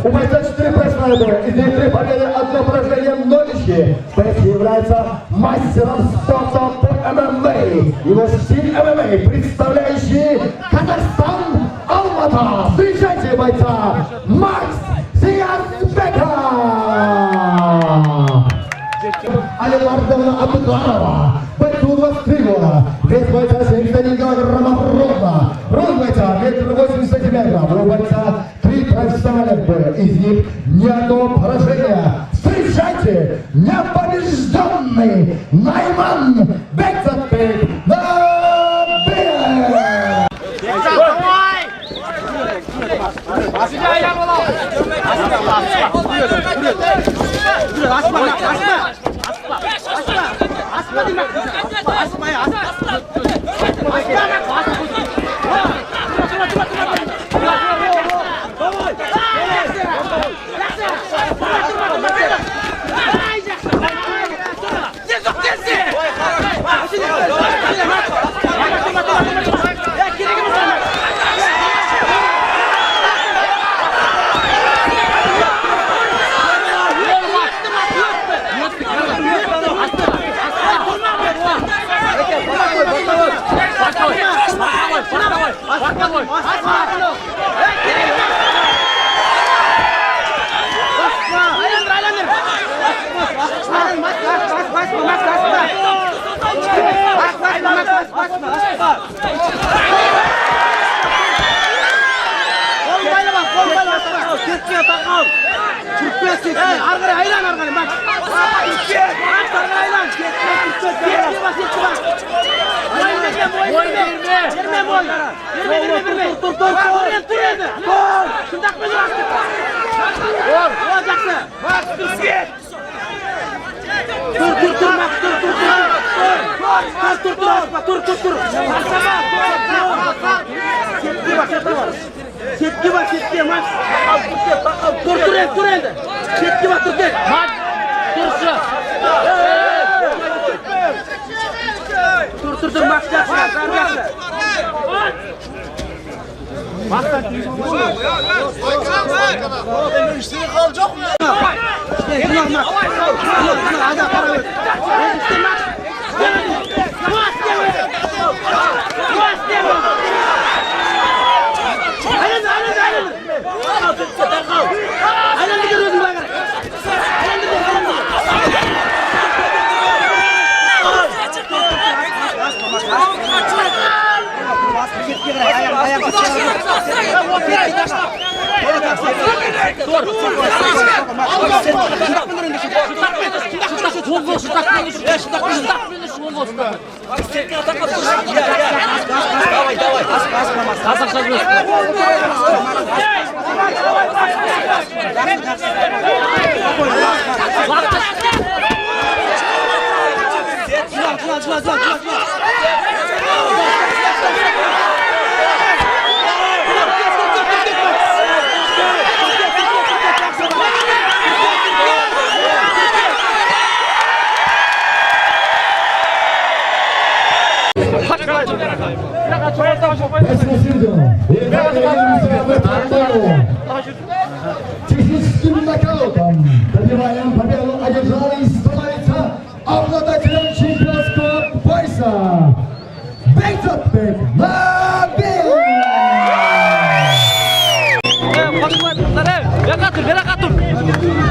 У бойца 4 прошлые боя. Из них 3 победы, 1 поражение, 0 ничьи. Боец является мастером спорта по ММА. Его стиль ММА, представляющий Казахстан, Алмата. Встречайте бойца Макс Зиянбеков! Алимардовна Абдуларова. Бойцу 23 года. Вес бойца 71 килограммов ровно. Рост бойца 1,80 сантиметров. У бойца 3 профессиональных боя. Из них ни одного поражения. Встречайте непобежденный Найман Бекзатбек Набиев! Техническим нокаутом, добиваем победу, одержала и становится обладателем чемпионского пояса Бекзатбек Набиев! Бера қатыр!